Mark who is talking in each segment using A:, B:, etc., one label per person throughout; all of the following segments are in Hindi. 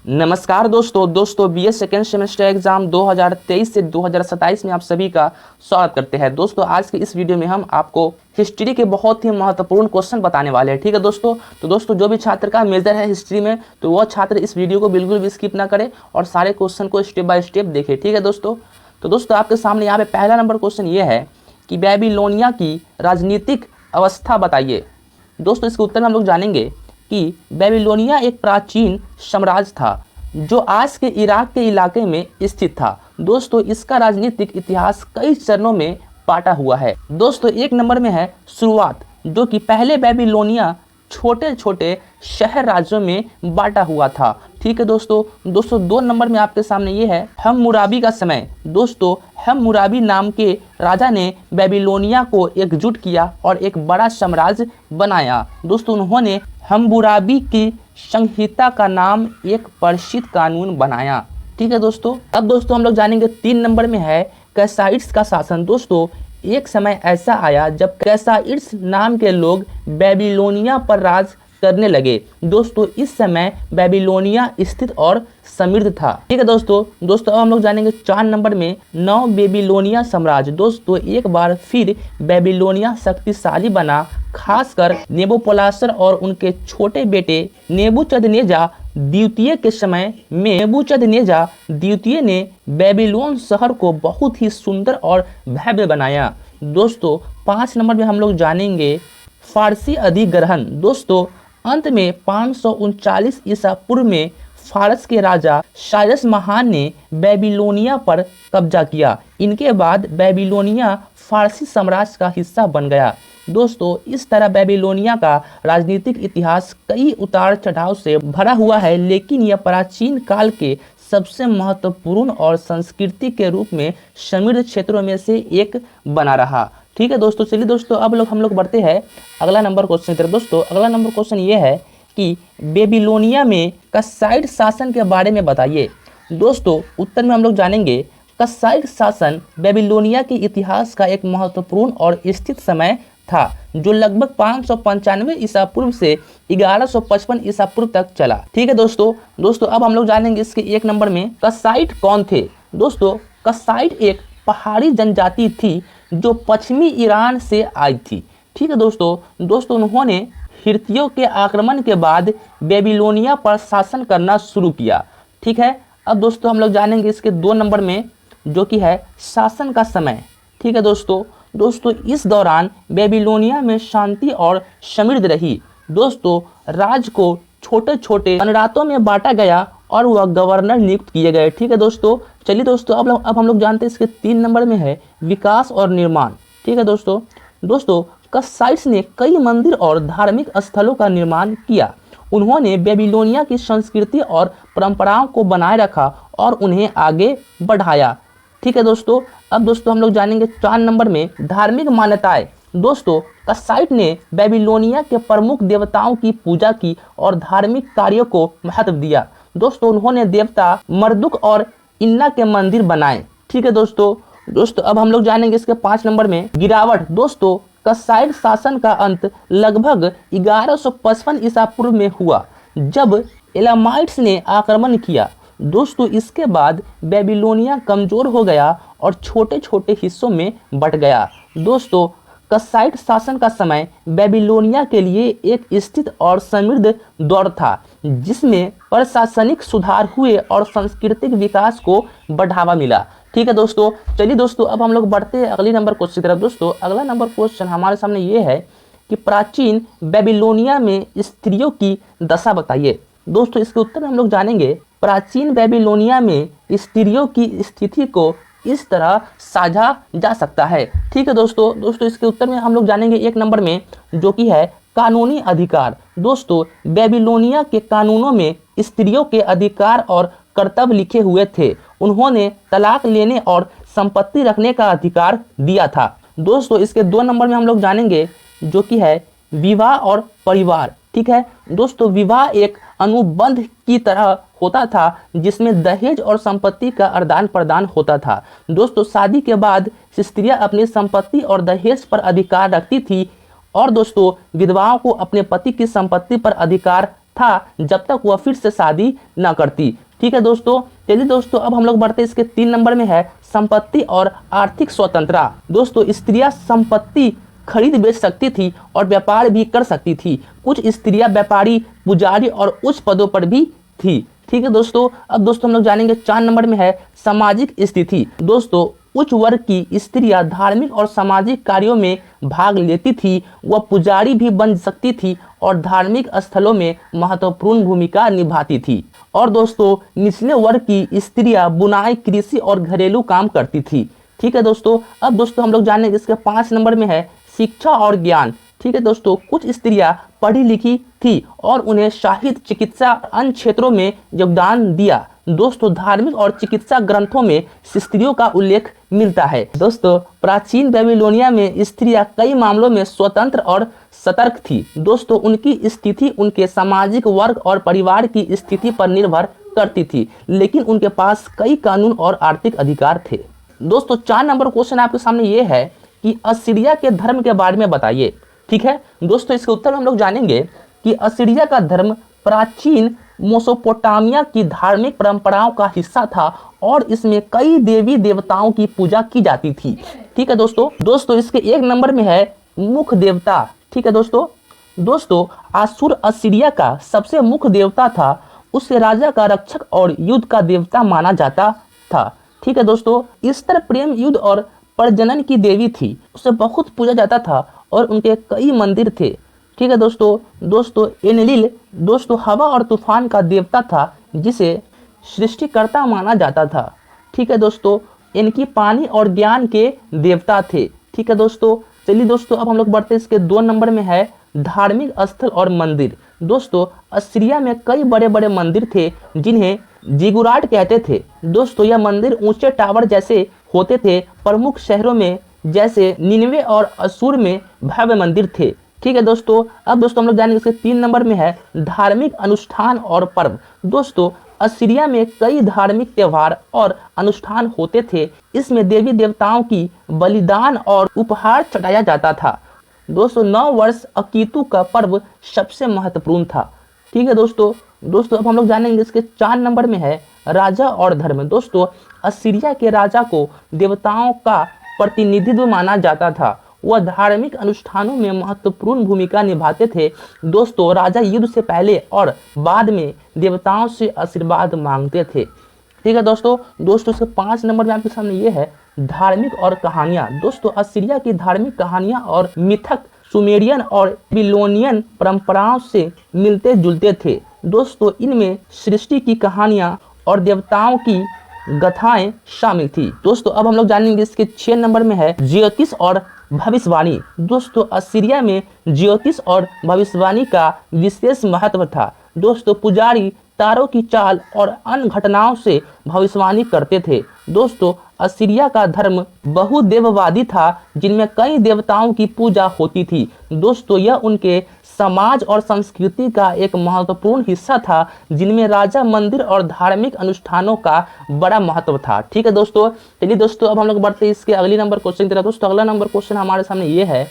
A: नमस्कार दोस्तों बीएस सेकेंड सेमेस्टर एग्जाम 2023 से 2027 में आप सभी का स्वागत करते हैं। दोस्तों आज के इस वीडियो में हम आपको हिस्ट्री के बहुत ही महत्वपूर्ण क्वेश्चन बताने वाले हैं। ठीक है दोस्तों, तो दोस्तों जो भी छात्र का मेजर है हिस्ट्री में, तो वह छात्र इस वीडियो को बिल्कुल भी स्किप ना करे और सारे क्वेश्चन को स्टेप बाय स्टेप देखे। ठीक है दोस्तों, तो दोस्तों आपके सामने यहाँ पे पहला नंबर क्वेश्चन ये है कि बेबीलोनिया की राजनीतिक अवस्था बताइए। दोस्तों इसके उत्तर में हम लोग जानेंगे कि बेबीलोनिया एक प्राचीन साम्राज्य था जो आज के इराक के इलाके में स्थित था। दोस्तों इसका राजनीतिक इतिहास कई चरणों में बांटा हुआ है। दोस्तों एक नंबर में है शुरुआत, जो कि पहले बेबीलोनिया छोटे छोटे शहर राज्यों में बांटा हुआ था। ठीक है दोस्तों 2 नंबर में आपके सामने ये है हम्मुराबी का समय। दोस्तों हम्मुराबी नाम के राजा ने बेबीलोनिया को एकजुट किया और एक बड़ा साम्राज्य बनाया। दोस्तों उन्होंने हम्मुराबी की संहिता का नाम एक प्रसिद्ध कानून बनाया। ठीक है दोस्तों, अब दोस्तों हम लोग जानेंगे 3 नंबर में है कैसाइड्स का शासन। दोस्तों एक समय ऐसा आया जब कैसाइड्स नाम के लोग बेबीलोनिया पर राज करने लगे। दोस्तों इस समय बेबीलोनिया स्थित और समृद्ध था। ठीक है दोस्तों अब हम लोग जानेंगे 4 नंबर में नौ बेबीलोनिया साम्राज्य। दोस्तों एक बार फिर बेबीलोनिया शक्तिशाली बना, खासकर नेबुकोडनेस्सर और उनके छोटे बेटे नेबूचदनेस्सर द्वितीय के समय में नेबूचदनेस्सर द्वितीय ने बेबीलोन शहर को बहुत ही सुंदर और भव्य बनाया। दोस्तों 5 नंबर में हम लोग जानेंगे फारसी अधिग्रहण। दोस्तों अंत में 539 ईसा पूर्व में फारस के राजा साइरस महान ने बेबीलोनिया पर कब्जा किया। इनके बाद बेबीलोनिया फारसी साम्राज्य का हिस्सा बन गया। दोस्तों इस तरह बेबीलोनिया का राजनीतिक इतिहास कई उतार चढ़ाव से भरा हुआ है, लेकिन यह प्राचीन काल के सबसे महत्वपूर्ण और संस्कृति के रूप में समृद्ध क्षेत्रों में से एक बना रहा। ठीक है दोस्तों, चलिए दोस्तों अब हम लोग बढ़ते हैं अगला नंबर क्वेश्चन की तरफ। दोस्तों अगला नंबर क्वेश्चन ये है कि बेबीलोनिया में कस्साइड शासन के बारे में बताइए। दोस्तों उत्तर में हम लोग जानेंगे कस्साइड शासन बेबीलोनिया के इतिहास का एक महत्वपूर्ण और स्थित समय था, जो लगभग 595 ईसा पूर्व से 1155 ईसा पूर्व तक चला। ठीक है दोस्तों अब हम लोग जानेंगे इसके 1 नंबर में कस्साइड कौन थे। दोस्तों कस्साइड एक पहाड़ी जनजाति थी जो पश्चिमी ईरान से आई थी। ठीक है दोस्तों उन्होंने हिर्तियों के आक्रमण के बाद बेबीलोनिया पर शासन करना शुरू किया। ठीक है, अब दोस्तों हम लोग जानेंगे इसके 2 नंबर में, जो कि है शासन का समय। ठीक है दोस्तों इस दौरान बेबीलोनिया में शांति और समृद्धि रही। दोस्तों राज्य को छोटे छोटे गणराज्यों में बांटा गया और वह गवर्नर नियुक्त किए गए। ठीक है दोस्तों, चलिए दोस्तों अब हम लोग जानते हैं इसके 3 नंबर में है विकास और निर्माण। ठीक है दोस्तों कस्साइड्स ने कई मंदिर और धार्मिक स्थलों का निर्माण किया। उन्होंने बेबीलोनिया की संस्कृति और परंपराओं को बनाए रखा और उन्हें आगे बढ़ाया। ठीक है दोस्तों, अब दोस्तों हम लोग जानेंगे 4 नंबर में धार्मिक मान्यताएं। दोस्तों कस्साइड ने बेबीलोनिया के प्रमुख देवताओं की पूजा की और धार्मिक कार्यों को महत्व दिया। दोस्तों उन्होंने देवता मर्दुक और इन्ना के मंदिर बनाए। ठीक है दोस्तों अब हम लोग जानेंगे इसके 5 नंबर में गिरावट। दोस्तों कस्साइड शासन का अंत लगभग 1155 ईसा पूर्व में हुआ, जब एलामाइट्स ने आक्रमण किया। दोस्तों इसके बाद बेबीलोनिया कमजोर हो गया और छोटे छोटे हिस्सों में बंट गया। दोस्तों कस्साइड शासन का समय बेबीलोनिया के लिए एक स्थित और समृद्ध दौर था, जिसमें प्रशासनिक सुधार हुए और सांस्कृतिक विकास को बढ़ावा मिला। ठीक है दोस्तों, चलिए दोस्तों अब हम लोग बढ़ते हैं अगली नंबर क्वेश्चन की तरफ। दोस्तों अगला नंबर क्वेश्चन हमारे सामने ये है कि प्राचीन बेबीलोनिया में स्त्रियों की दशा बताइए। दोस्तों इसके उत्तर में हम लोग जानेंगे प्राचीन बेबीलोनिया में स्त्रियों की स्थिति को इस तरह साझा जा सकता है। ठीक है दोस्तों इसके उत्तर में हम लोग जानेंगे 1 नंबर में, जो कि है कानूनी अधिकार। दोस्तों बेबीलोनिया के कानूनों में स्त्रियों के अधिकार और कर्तव्य लिखे हुए थे। उन्होंने तलाक लेने और संपत्ति रखने का अधिकार दिया था। दोस्तों इसके 2 नंबर में हम लोग जानेंगे, जो कि है विवाह और परिवार। ठीक है दोस्तों, विवाह एक अनुबंध की तरह होता था जिसमें दहेज और संपत्ति का आदान प्रदान होता था। दोस्तों शादी के बाद स्त्रियां अपनी संपत्ति और दहेज पर अधिकार रखती थी और दोस्तों विधवाओं को अपने पति की संपत्ति पर अधिकार था जब तक वह फिर से शादी न करती। ठीक है दोस्तों, चलिए दोस्तों अब हम लोग बढ़ते हैं इसके 3 नंबर में है संपत्ति और आर्थिक स्वतंत्रता। दोस्तों स्त्रियां संपत्ति खरीद बेच सकती थी और व्यापार भी कर सकती थी। कुछ स्त्रियां व्यापारी, पुजारी और उच्च पदों पर भी थी। ठीक है दोस्तों, अब दोस्तों हम लोग जानेंगे 4 नंबर में है सामाजिक स्थिति। दोस्तों उच्च वर्ग की स्त्रियां धार्मिक और सामाजिक कार्यों में भाग लेती थी। वह पुजारी भी बन सकती थी और धार्मिक स्थलों में महत्वपूर्ण भूमिका निभाती थी। और दोस्तों निचले वर्ग की स्त्रियां बुनाई, कृषि और घरेलू काम करती थी। ठीक है दोस्तों, अब दोस्तों हम लोग जानेंगे इसके 5 नंबर में है शिक्षा और ज्ञान। ठीक है दोस्तों, कुछ स्त्रियां पढ़ी लिखी थी और उन्हें साहित्य, चिकित्सा, अन्य क्षेत्रों में योगदान दिया। दोस्तों धार्मिक और चिकित्सा ग्रंथों में स्त्रियों का उल्लेख मिलता है। दोस्तों प्राचीन बेबीलोनिया में स्त्रियां कई मामलों में स्वतंत्र और सतर्क थी। दोस्तों उनकी स्थिति उनके सामाजिक वर्ग और परिवार की स्थिति पर निर्भर करती थी, लेकिन उनके पास कई कानून और आर्थिक अधिकार थे। दोस्तों 4 नंबर क्वेश्चन आपके सामने ये है कि असीरिया के धर्म के बारे में बताइए। ठीक है दोस्तों, इसके उत्तर में हम लोग जानेंगे कि असीरिया का धर्म प्राचीन मेसोपोटामिया की धार्मिक परंपराओं का हिस्सा था और इसमें कई देवी देवताओं की पूजा की जाती थी। ठीक है दोस्तों इसके 1 नंबर में है मुख्य देवता। ठीक है दोस्तों आसुर असीरिया का सबसे मुख्य देवता था। उसे राजा का रक्षक और युद्ध का देवता माना जाता था। ठीक है दोस्तों, स्त्री प्रेम, युद्ध और प्रजनन की देवी थी। उसे बहुत पूजा जाता था और उनके कई मंदिर थे। ठीक है दोस्तों एनलिल दोस्तों हवा और तूफान का देवता था जिसे सृष्टिकर्ता माना जाता था। ठीक है दोस्तों, इनकी पानी और ज्ञान के देवता थे। ठीक है दोस्तों, चलिए दोस्तों अब हम लोग बढ़ते हैं इसके 2 नंबर में है धार्मिक स्थल और मंदिर। दोस्तों असीरिया में कई बड़े बड़े मंदिर थे जिन्हें जिगुराट कहते थे। दोस्तों यह मंदिर ऊंचे टावर जैसे होते थे। प्रमुख शहरों में जैसे निनवे और असूर में भव्य मंदिर थे। ठीक है दोस्तों, अब दोस्तों हम लोग जानेंगे इसके 3 नंबर में है धार्मिक अनुष्ठान और पर्व। दोस्तों असीरिया में कई धार्मिक त्योहार और अनुष्ठान होते थे। इसमें देवी देवताओं की बलिदान और उपहार चढ़ाया जाता था। दोस्तों 9 वर्ष अकीतु का पर्व सबसे महत्वपूर्ण था। ठीक है दोस्तों अब हम लोग जानेंगे इसके 4 नंबर में है राजा और धर्म। दोस्तों असीरिया के राजा को देवताओं का प्रतिनिधित्व माना जाता था। वह धार्मिक अनुष्ठानों में महत्वपूर्ण भूमिका निभाते थे। दोस्तों राजा युद्ध से पहले और बाद में देवताओं से आशीर्वाद मांगते थे। ठीक है दोस्तों इसके 5 नंबर में आपके सामने ये है धार्मिक और कहानियां। दोस्तों असीरिया की धार्मिक कहानियां और मिथक सुमेरियन और बेबीलोनियन परंपराओं से मिलते जुलते थे। दोस्तों इनमें सृष्टि की कहानियां और देवताओं की गाथाएं शामिल थी। दोस्तों अब हम लोग जानेंगे इसके 6 नंबर में है ज्योतिष और भविष्यवाणी। दोस्तों असीरिया में ज्योतिष और भविष्यवाणी का विशेष महत्व था। दोस्तों पुजारी तारों की चाल और अन्य घटनाओं से भविष्यवाणी करते थे। दोस्तों असीरिया का धर्म बहुदेववादी था जिनमें कई देवताओं की पूजा होती थी। दोस्तों यह उनके समाज और संस्कृति का एक महत्वपूर्ण हिस्सा था जिनमें राजा, मंदिर और धार्मिक अनुष्ठानों का बड़ा महत्व था। ठीक है दोस्तों, चलिए दोस्तों अब हम लोग बढ़ते हैं इसके अगली नंबर क्वेश्चन की तरफ। दोस्तों अगला नंबर क्वेश्चन हमारे सामने ये है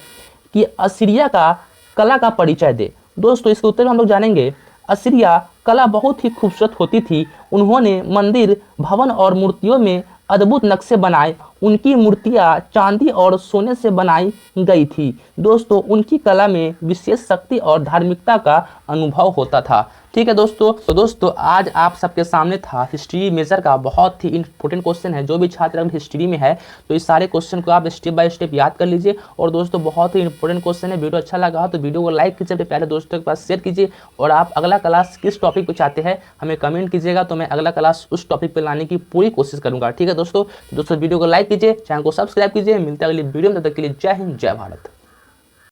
A: कि असीरिया का कला का परिचय दे। दोस्तों इसके उत्तर में हम लोग जानेंगे असीरिया कला बहुत ही खूबसूरत होती थी। उन्होंने मंदिर, भवन और मूर्तियों में अद्भुत नक्शे बनाए। उनकी मूर्तियां चांदी और सोने से बनाई गई थी। दोस्तों उनकी कला में विशेष शक्ति और धार्मिकता का अनुभव होता था। ठीक है दोस्तों, तो दोस्तों आज आप सबके सामने था हिस्ट्री मेजर का बहुत ही इंपॉर्टेंट क्वेश्चन है। जो भी छात्र अगर हिस्ट्री में है तो इस सारे क्वेश्चन को आप स्टेप बाय स्टेप याद कर लीजिए। और दोस्तों बहुत ही इंपॉर्टेंट क्वेश्चन है। वीडियो अच्छा लगा तो वीडियो को लाइक कीजिए, अपने प्यारे दोस्तों के पास शेयर कीजिए। और आप अगला क्लास किस टॉपिक पर चाहते हैं हमें कमेंट कीजिएगा, तो मैं अगला क्लास उस टॉपिक पर लाने की पूरी कोशिश करूंगा। ठीक है दोस्तों वीडियो को लाइक कीजिए, चैनल को सब्सक्राइब कीजिए। मिलते हैं अगली वीडियो में, तब तक के लिए जय हिंद, जय भारत।